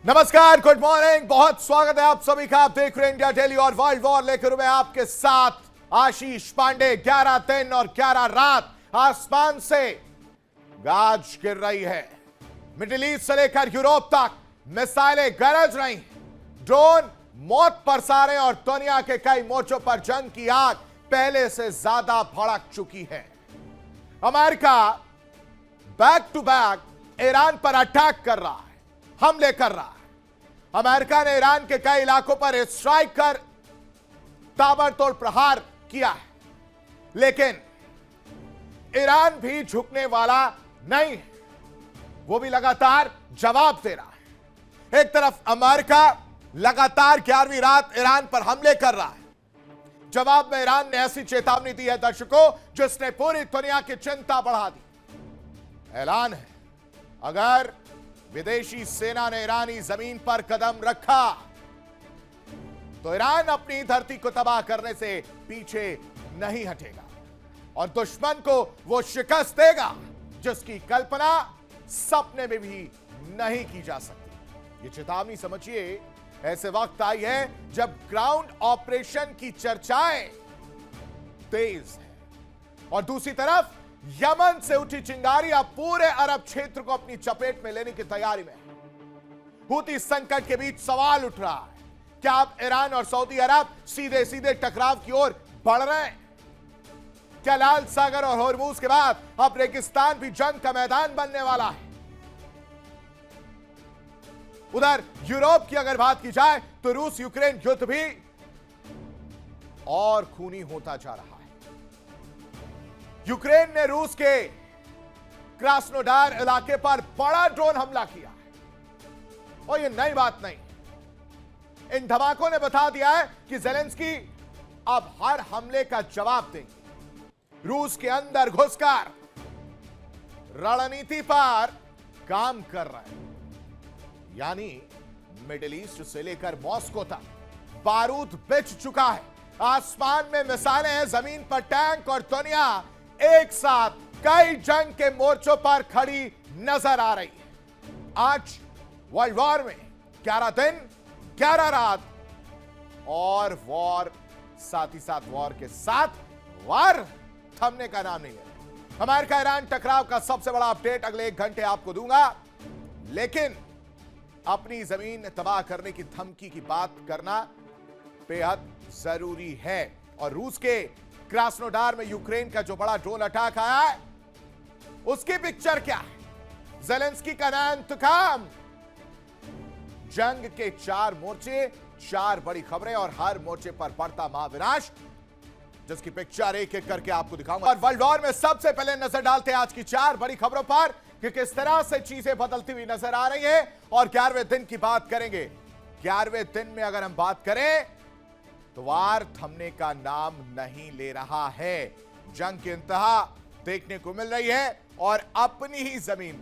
नमस्कार, good morning, बहुत स्वागत है आप सभी का। आप देख रहे हैं इंडिया डेली और वर्ल्ड वॉर लेकर मैं आपके साथ आशीष पांडे। 11 दिन और 11 रात आसमान से गाज गिर रही है। मिडिल ईस्ट से लेकर यूरोप तक मिसाइलें गरज रही, ड्रोन मौत बरसा रहे और दुनिया के कई मोर्चों पर जंग की आग पहले से ज्यादा भड़क चुकी है। America back to back Iran पर अटैक कर रहा है, हमले कर रहा है। अमेरिका ने ईरान के कई इलाकों पर स्ट्राइक कर ताबड़तोड़ प्रहार किया है, लेकिन ईरान भी झुकने वाला नहीं है। वो भी लगातार जवाब दे रहा है। एक तरफ अमेरिका लगातार 11वीं रात ईरान पर हमले कर रहा है। जवाब में ईरान ने ऐसी चेतावनी दी है दर्शकों, जिसने पूरी दुनिया की चिंता बढ़ा दी। ऐलान है, अगर विदेशी सेना ने ईरानी जमीन पर कदम रखा तो ईरान अपनी धरती को तबाह करने से पीछे नहीं हटेगा और दुश्मन को वो शिकस्त देगा जिसकी कल्पना सपने में भी नहीं की जा सकती। ये चेतावनी समझिए, ऐसे वक्त आई है जब ग्राउंड ऑपरेशन की चर्चाएं तेज है और दूसरी तरफ यमन से उठी चिंगारी अब पूरे अरब क्षेत्र को अपनी चपेट में लेने की तैयारी में है। हूती संकट के बीच सवाल उठ रहा है, क्या अब ईरान और सऊदी अरब सीधे सीधे टकराव की ओर बढ़ रहे हैं? क्या लाल सागर और होर्मुज के बाद अब रेगिस्तान भी जंग का मैदान बनने वाला है? उधर यूरोप की अगर बात की जाए तो रूस यूक्रेन युद्ध भी और खूनी होता जा रहा है। यूक्रेन ने रूस के क्रास्नोडार इलाके पर बड़ा ड्रोन हमला किया है और यह नई बात नहीं। इन धमाकों ने बता दिया है कि ज़ेलेंस्की अब हर हमले का जवाब देंगे। रूस के अंदर घुसकर रणनीति पर काम कर रहे हैं, यानी मिडिल ईस्ट से लेकर मॉस्को तक बारूद बिछ चुका है। आसमान में मिसाइलें हैं, जमीन पर टैंक और दुनिया एक साथ कई जंग के मोर्चों पर खड़ी नजर आ रही है। आज वर्ल्ड वॉर में 11 दिन 11 रात और वॉर साथ ही साथ वॉर के साथ वार थमने का नाम नहीं है। अमेरिका ईरान टकराव का सबसे बड़ा अपडेट अगले 1 घंटे आपको दूंगा, लेकिन अपनी जमीन तबाह करने की धमकी की बात करना बेहद जरूरी है। और रूस के क्रास्नोडार में यूक्रेन का जो बड़ा ड्रोन अटैक आया है, उसकी पिक्चर क्या है? ज़ेलेंस्की का नया इंतकाम, जंग के 4 मोर्चे, 4 बड़ी खबरें और हर मोर्चे पर बढ़ता महाविनाश, जिसकी पिक्चर एक एक करके आपको दिखाऊंगा। और वर्ल्ड वॉर में सबसे पहले नजर डालते हैं आज की 4 बड़ी खबरों पर कि किस तरह से चीजें बदलती हुई नजर आ रही है। और 11वें दिन की बात करेंगे। 11वें दिन में अगर हम बात करें तो वार थमने का नाम नहीं ले रहा है। जंग की इंतहा देखने को मिल रही है और अपनी ही जमीन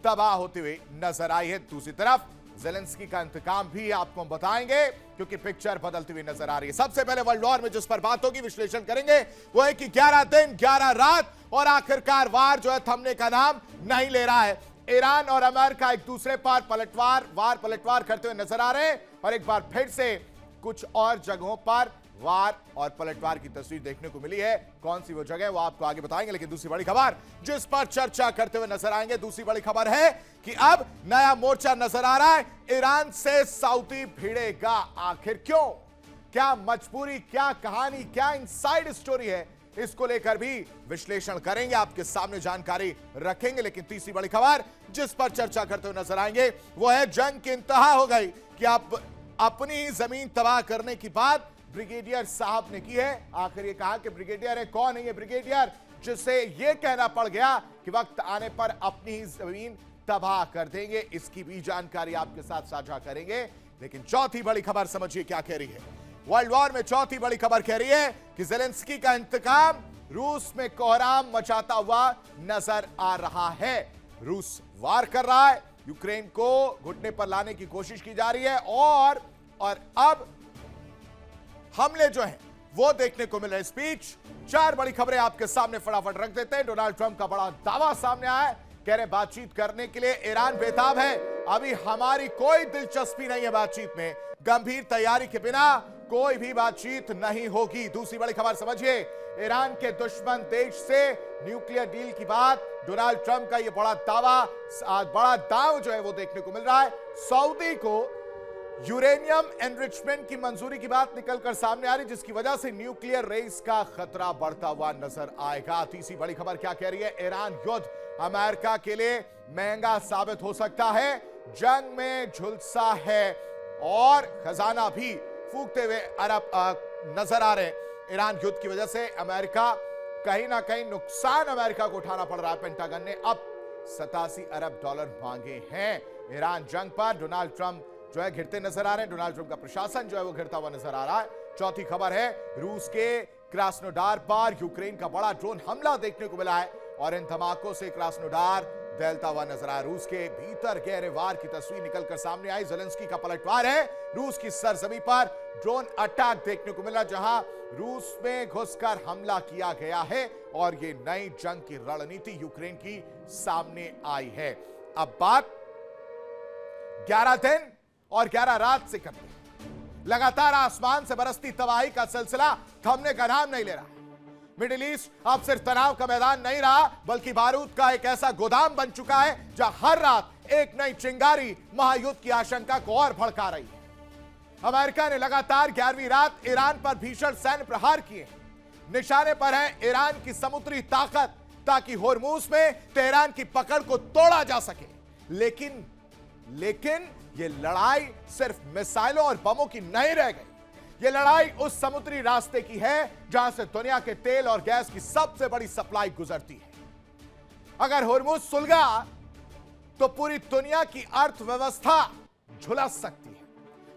तबाह होती हुई नजर आई है। दूसरी तरफ ज़ेलेंस्की का इंतकाम भी आपको हम बताएंगे, क्योंकि पिक्चर बदलती हुई नजर आ रही है। सबसे पहले वर्ल्ड वॉर में जिस पर बात होगी, विश्लेषण करेंगे, वो है कि 11 दिन 11 रात और आखिरकार वार जो है थमने का नाम नहीं ले रहा है। ईरान और अमेरिका एक दूसरे पर पलटवार करते हुए नजर आ रहे हैं और एक बार फिर से कुछ और जगहों पर वार और पलटवार की तस्वीर देखने को मिली है। कौन सी वो जगह वो आपको आगे बताएंगे, लेकिन दूसरी बड़ी खबर जिस पर चर्चा करते हुए नजर आएंगे, दूसरी बड़ी खबर है कि अब नया मोर्चा नजर आ रहा है। ईरान से सऊदी भिड़ेगा, आखिर क्यों? क्या मजबूरी, क्या कहानी, क्या इनसाइड स्टोरी है? इसको लेकर भी विश्लेषण करेंगे, आपके सामने जानकारी रखेंगे। लेकिन तीसरी बड़ी खबर जिस पर चर्चा करते हुए नजर आएंगे वो है जंग की इंतहा हो गई कि अब अपनी जमीन तबाह करने की बात ब्रिगेडियर साहब ने की है। आखिर ये कहा कि ब्रिगेडियर है, कौन है ये ब्रिगेडियर जिससे ये कहना पड़ गया कि वक्त आने पर अपनी ही जमीन तबाह कर देंगे? इसकी भी जानकारी आपके साथ साझा करेंगे। लेकिन चौथी बड़ी खबर समझिए क्या कह रही है। वर्ल्ड वॉर में चौथी बड़ी खबर कह रही है कि ज़ेलेंस्की का इंतकाम रूस में कोहराम मचाता हुआ नजर आ रहा है। रूस वार कर रहा है, यूक्रेन को घुटने पर लाने की कोशिश की जा रही है और अब हमले जो हैं वो देखने को मिल रहे। स्पीच 4 बड़ी खबरें आपके सामने फटाफट रख देते हैं। डोनाल्ड ट्रंप का बड़ा दावा सामने आया है, कह रहे बातचीत करने के लिए ईरान बेताब है। अभी हमारी कोई दिलचस्पी नहीं है बातचीत में। गंभीर तैयारी के बिना कोई भी बातचीत नहीं होगी। दूसरी बड़ी खबर समझिए, ईरान के दुश्मन देश से न्यूक्लियर डील की बात, डोनाल्ड ट्रंप का यह बड़ा दावा, बड़ा दाव जो है वो देखने को मिल रहा है। सऊदी को यूरेनियम एनरिचमेंट की मंजूरी की बात निकलकर सामने आ रही, जिसकी वजह से न्यूक्लियर रेस का खतरा बढ़ता हुआ नजर आएगा। तीसरी बड़ी खबर क्या कह रही है, ईरान युद्ध अमेरिका के लिए महंगा साबित हो सकता है, जंग में झुलसा है और खजाना भी फूकते हुए अरब नजर आ रहे हैं। ईरान युद्ध की वजह से अमेरिका कहीं ना कहीं नुकसान अमेरिका को उठाना पड़ रहा है। पेंटागन ने अब 87 अरब डॉलर मांगे हैं ईरान जंग पर। डोनाल्ड ट्रंप जो है घिरते नजर आ रहे हैं, डोनाल्ड ट्रंप का प्रशासन जो है वो घिरता हुआ नजर आ रहा है। चौथी खबर है, रूस के क्रास्नोडार पर यूक्रेन का बड़ा ड्रोन हमला देखने को मिला है और इन धमाकों से क्रास्नोडार दहलता हुआ नजर आया। रूस के भीतर गहरे वार की तस्वीर निकलकर सामने आई। जेलेंस्की का पलटवार है, रूस की सरजमी पर ड्रोन अटैक देखने को मिला, जहां रूस में घुसकर हमला किया गया है और ये नई जंग की रणनीति यूक्रेन की सामने आई है। अब बात 11 दिन और 11 रात से करते हैं। लगातार आसमान से बरसती तबाही का सिलसिला थमने का नाम नहीं ले रहा। मिडिल ईस्ट अब सिर्फ तनाव का मैदान नहीं रहा, बल्कि बारूद का एक ऐसा गोदाम बन चुका है जहां हर रात एक नई चिंगारी महायुद्ध की आशंका को और भड़का रही है। अमेरिका ने लगातार 11वीं रात ईरान पर भीषण सैन्य प्रहार किए। निशाने पर है ईरान की समुद्री ताकत, ताकि होर्मुज में तेहरान की पकड़ को तोड़ा जा सके। लेकिन ये लड़ाई सिर्फ मिसाइलों और बमों की नहीं रह गई। ये लड़ाई उस समुद्री रास्ते की है जहां से दुनिया के तेल और गैस की सबसे बड़ी सप्लाई गुजरती है। अगर होर्मुज सुलगा तो पूरी दुनिया की अर्थव्यवस्था झुलस सकती है।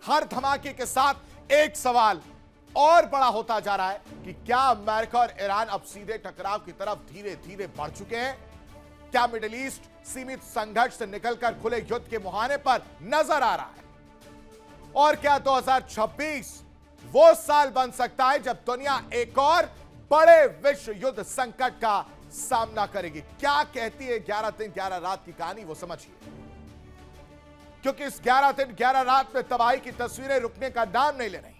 हर धमाके के साथ एक सवाल और बड़ा होता जा रहा है कि क्या अमेरिका और ईरान अब सीधे टकराव की तरफ धीरे धीरे बढ़ चुके हैं? क्या मिडिल ईस्ट सीमित संघर्ष से निकलकर खुले युद्ध के मुहाने पर नजर आ रहा है? और क्या 2026 वो साल बन सकता है जब दुनिया एक और बड़े विश्व युद्ध संकट का सामना करेगी? क्या कहती है 11 दिन 11 रात की कहानी, वो समझिए, क्योंकि इस 11 दिन 11 रात में तबाही की तस्वीरें रुकने का नाम नहीं ले रही।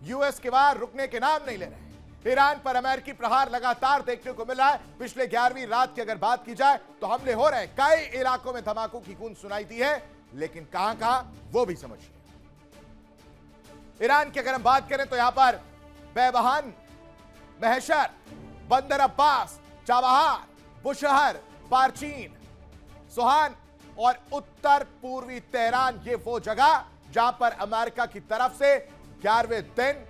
यूएस के वार रुकने के नाम नहीं ले रहे। ईरान पर अमेरिकी प्रहार लगातार देखने को मिल रहा है। पिछले 11वीं रात की अगर बात की जाए तो हमले हो रहे हैं, कई इलाकों में धमाकों की गूंज सुनाई दी है, लेकिन कहां वो भी समझिए। ईरान की अगर हम बात करें तो यहां पर बेबहान, महशर, बंदर अब्बास, चाबहार, बुशहर, पारचीन, सुहान और उत्तर पूर्वी तेहरान, ये वो जगह जहां पर अमेरिका की तरफ से 11वें दिन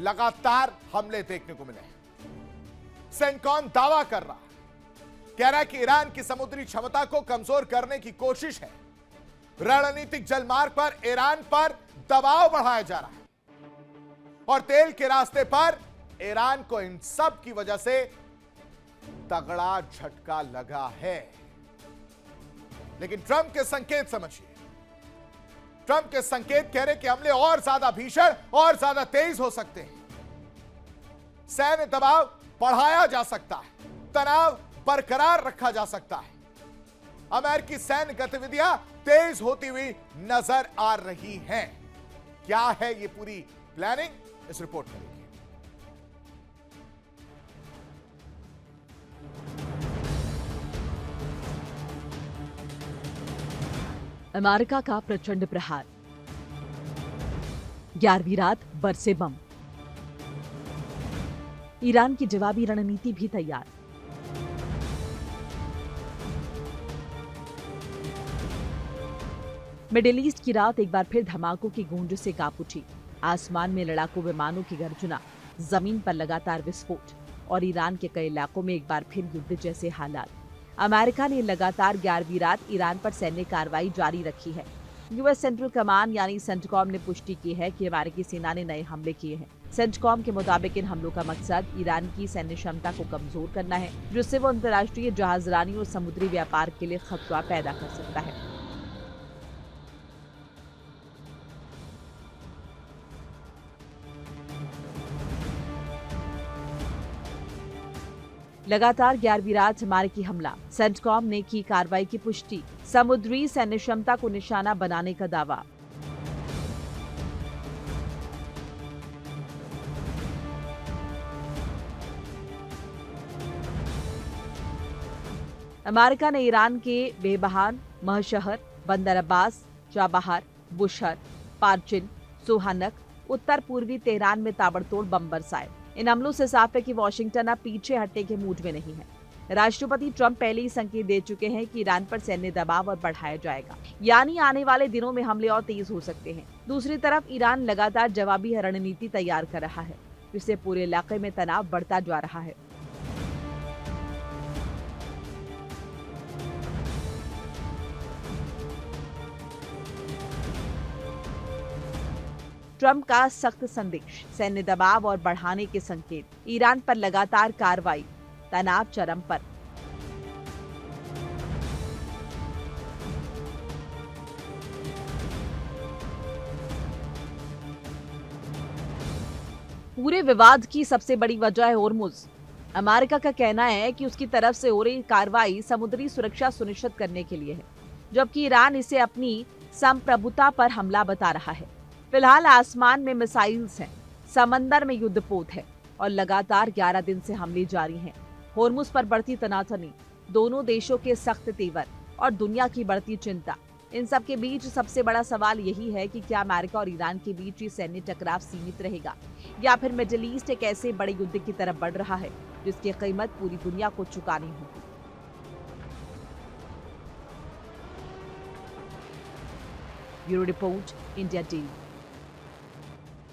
लगातार हमले देखने को मिले हैं। सेंटकॉम दावा कर रहा है, कह रहा है कि ईरान की समुद्री क्षमता को कमजोर करने की कोशिश है। रणनीतिक जलमार्ग पर ईरान पर दबाव बढ़ाया जा रहा है और तेल के रास्ते पर ईरान को इन सब की वजह से तगड़ा झटका लगा है। लेकिन ट्रंप के संकेत समझिए। ट्रंप के संकेत कह रहे कि हमले और ज्यादा भीषण और ज्यादा तेज हो सकते हैं। सैन्य दबाव बढ़ाया जा सकता है, तनाव बरकरार रखा जा सकता है। अमेरिकी सैन्य गतिविधियां तेज होती हुई नजर आ रही हैं। क्या है ये पूरी प्लानिंग, इस रिपोर्ट में देखिए। अमेरिका का प्रचंड प्रहार, 11वीं रात बरसे बम, ईरान की जवाबी रणनीति भी तैयार। मिडिल ईस्ट की रात एक बार फिर धमाकों की गूंज से कांप उठी। आसमान में लड़ाकू विमानों की गर्जना, जमीन पर लगातार विस्फोट और ईरान के कई इलाकों में एक बार फिर युद्ध जैसे हालात। अमेरिका ने लगातार 11वीं रात ईरान पर सैन्य कार्रवाई जारी रखी है। यूएस सेंट्रल कमांड यानी सेंटकॉम ने पुष्टि की है कि अमेरिकी सेना ने नए हमले किए हैं। सेंटकॉम के मुताबिक इन हमलों का मकसद ईरान की सैन्य क्षमता को कमजोर करना है, जिससे वो अंतर्राष्ट्रीय जहाजरानी और समुद्री व्यापार के लिए खतरा पैदा कर सकता है। लगातार 11वीं रात अमेरिकी हमला, सेंटकॉम ने की कार्रवाई की पुष्टि, समुद्री सैन्य क्षमता को निशाना बनाने का दावा। अमेरिका ने ईरान के बेबहान, महशहर, बंदर अब्बास, चाबहार, बुशहर, पार्चिन, सुहानक, उत्तर पूर्वी तेहरान में ताबड़तोड़ बम बरसाए। इन हमलों से साफ है कि वॉशिंगटन अब पीछे हटने के मूड में नहीं है। राष्ट्रपति ट्रंप पहले ही संकेत दे चुके हैं कि ईरान पर सैन्य दबाव और बढ़ाया जाएगा, यानी आने वाले दिनों में हमले और तेज हो सकते हैं। दूसरी तरफ ईरान लगातार जवाबी रणनीति तैयार कर रहा है, जिससे पूरे इलाके में तनाव बढ़ता जा रहा है। ट्रंप का सख्त संदेश, सैन्य दबाव और बढ़ाने के संकेत, ईरान पर लगातार कार्रवाई, तनाव चरम पर। पूरे विवाद की सबसे बड़ी वजह है होर्मुज। अमेरिका का कहना है कि उसकी तरफ से हो रही कार्रवाई समुद्री सुरक्षा सुनिश्चित करने के लिए है, जबकि ईरान इसे अपनी संप्रभुता पर हमला बता रहा है। फिलहाल आसमान में मिसाइल्स हैं, समंदर में युद्धपोत है और लगातार 11 दिन से हमले जारी हैं। होर्मुज पर बढ़ती तनातनी, दोनों देशों के सख्त तेवर और दुनिया की बढ़ती चिंता। इन सब के बीच सबसे बड़ा सवाल यही है कि क्या अमेरिका और ईरान के बीच ये सैन्य टकराव सीमित रहेगा या फिर मिडिल ईस्ट एक ऐसे बड़े युद्ध की तरफ बढ़ रहा है जिसकी कीमत पूरी दुनिया को चुकानी होगी। Bureau report, India TV.